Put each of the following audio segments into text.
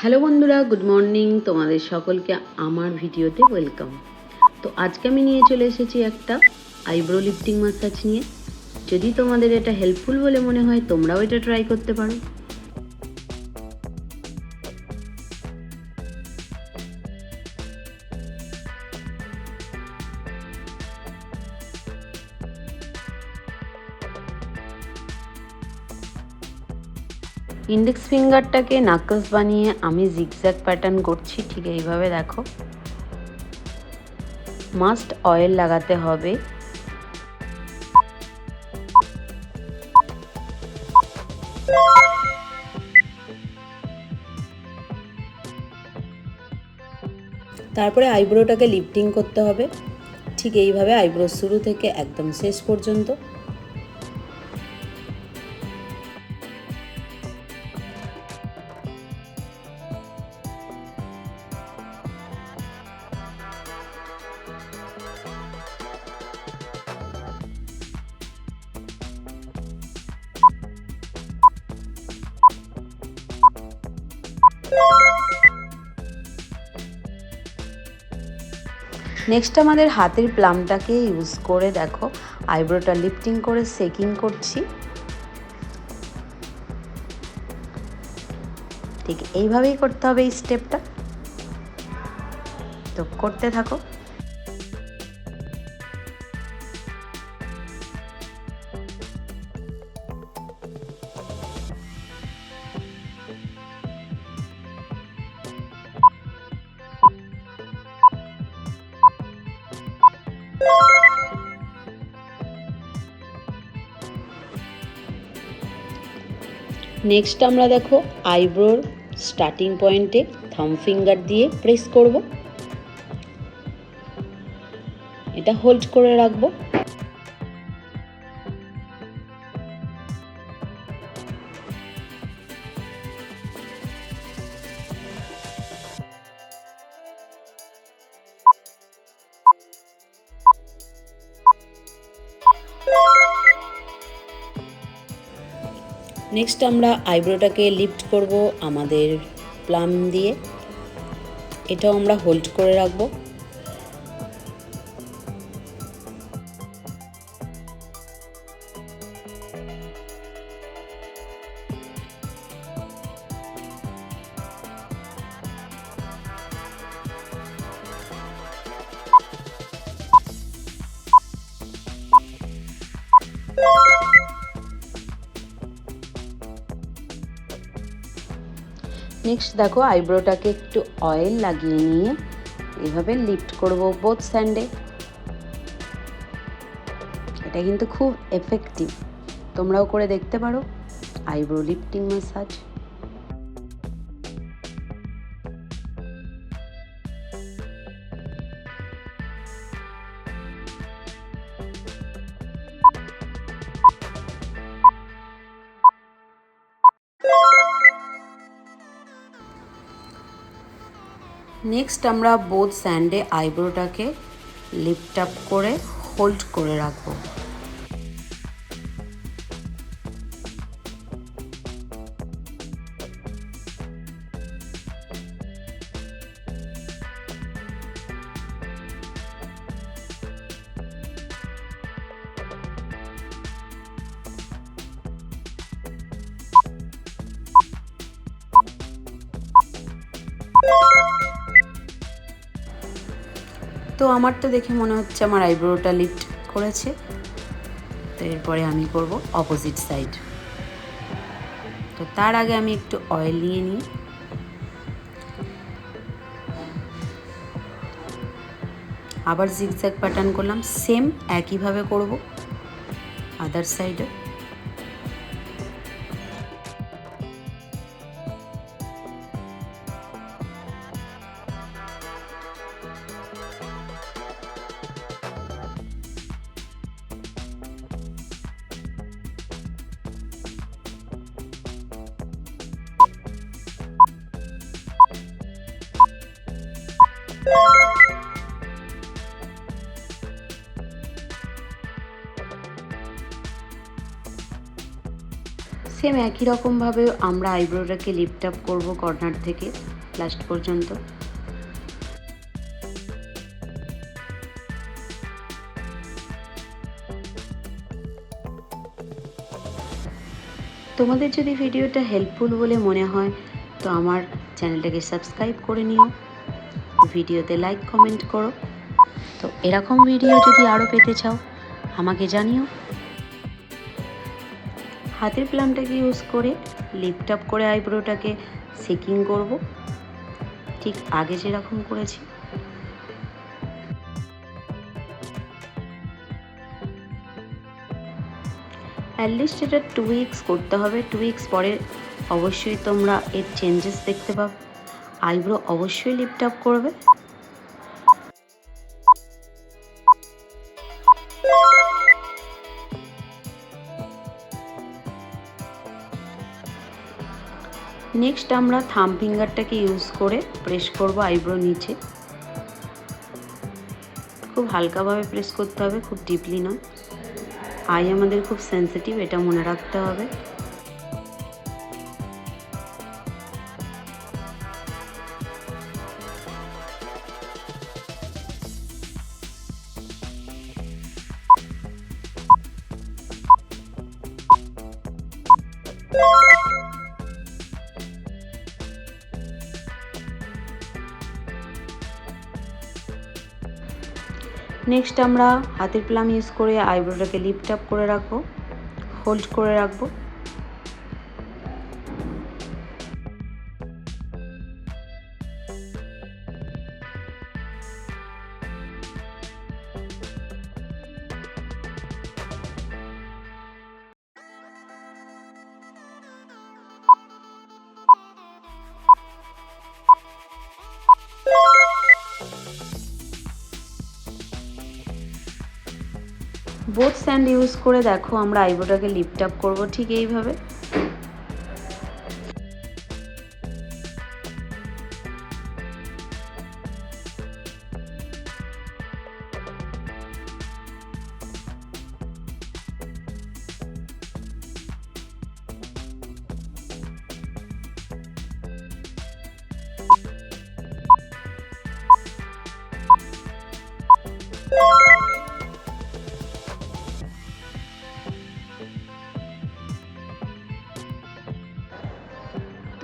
Hello বন্ধুরা, good morning. তোমাদের সকলকে আমার ভিডিওতে ওয়েলকাম। তো আজকে আমি নিয়ে চলে এসেছি একটা আইব্রো লিফটিং ম্যাসাজ নিয়ে। যদি তোমাদের এটা হেল্পফুল বলে মনে হয়, তোমরাও এটা ট্রাই করতে পারো। ইন্ডেক্স ফিঙ্গারটাকে নাকলস বানিয়ে আমি জিগজ্যাগ প্যাটার্ন করছি। ঠিক এইভাবে দেখো। মাস্ট অয়েল লাগাতে হবে। তারপরে আইব্রোটাকে লিফটিং করতে হবে ঠিক এইভাবে, আইব্রো শুরু থেকে একদম শেষ পর্যন্ত। নেক্সট আমাদের হাতের প্লামটাকে ইউজ করে দেখো আইব্রোটা লিফটিং করে শেকিং করছি। ঠিক এইভাবেই করতে হবে এই স্টেপটা। তো করতে থাকো। নেক্সট আমরা দেখো আইব্রোর স্টার্টিং পয়েন্টে থাম ফিঙ্গার দিয়ে প্রেস করব। এটা হোল্ড করে রাখবো। নেক্সট আমরা আইব্রোটাকে লিফট করব আমাদের প্লাম দিয়ে। এটাও আমরা হোল্ড করে রাখবো। নেক্সট দেখো আইব্রোটাকে একটু অয়েল লাগিয়ে নিয়ে এভাবে লিফট করব বোথ স্যান্ডে। এটা কিন্তু খুব এফেক্টিভ, তোমরাও করে দেখতে পারো আইব্রো লিফটিং ম্যাসাজ। নেক্সট আমরা বোথ স্যান্ডে আইব্রোটাকে লিফট আপ করে হোল্ড করে রাখবো। তো আমার তো দেখে মনে হচ্ছে আমার আইব্রোটা লিফট করেছে। তো এরপরে আমি করব অপোজিট সাইড। তো তার আগে আমি একটু অয়েল নিয়ে নিই। আবার জিগজ্যাগ প্যাটার্ন করলাম, সেম একইভাবে করব আদার সাইডে। সেম একই রকমভাবে আমরা আইব্রোটাকে লিফট আপ করবো কর্নার থেকে লাস্ট পর্যন্ত। তোমাদের যদি ভিডিওটা হেল্পফুল বলে মনে হয় তো আমার চ্যানেলটাকে সাবস্ক্রাইব করে নিও, ভিডিওতে লাইক কমেন্ট করো। তো এরকম ভিডিও যদি আরও পেতে চাও আমাকে জানিও। হাতের প্লামটাকে ইউজ করে লিফট আপ করে আইব্রোটাকে শেকিং করব, ঠিক আগে যেরকম করেছি। অ্যাটলিস্ট এটা 2 উইকস করতে হবে। 2 উইকস পরে অবশ্যই তোমরা এর চেঞ্জেস দেখতে পাবে। আইব্রো অবশ্যই লিফট আপ করবে। নেক্সট আমরা থাম ফিঙ্গারটাকে ইউজ করে প্রেস করব আইব্রো নিচে। খুব হালকাভাবে প্রেস করতে হবে, খুব ডিপলি নয়। আই আমাদের খুব সেন্সিটিভ, এটা মনে রাখতে হবে। নেক্সট আমরা হাতের প্লাম ইউজ করে আইব্রোটাকে লিফট আপ করে রাখবো, হোল্ড করে রাখবো। বোথ স্যান্ড ইউজ করে দেখো আমরা আইব্রোটাকে লিফট আপ করবো ঠিক এইভাবে।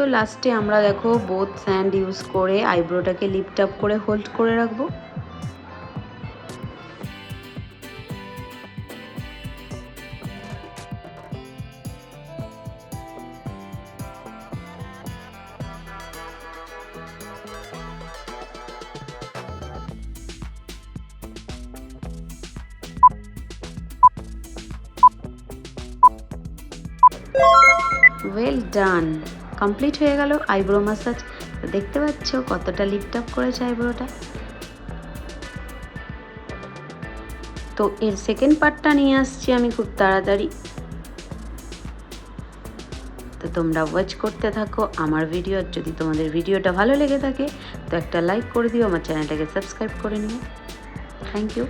তো লাস্টে আমরা দেখো বোথ স্যান্ড ইউজ করে আইব্রোটাকে লিফট আপ করে হোল্ড করে রাখবো। ওয়েল ডান, কমপ্লিট হয়ে গেল আইব্রো ম্যাসাজ। দেখতে পাচ্ছ কতটা লিফট আপ করেছে আইব্রোটা। তো এর সেকেন্ড পার্টটা নিয়ে আসছি আমি খুব তাড়াতাড়ি। তো তোমরা ওয়াচ করতে থাকো আমার ভিডিও। যদি তোমাদের ভিডিওটা ভালো লেগে থাকে তো একটা লাইক করে দিও, আমার চ্যানেলটাকে সাবস্ক্রাইব করে নিও। Thank you.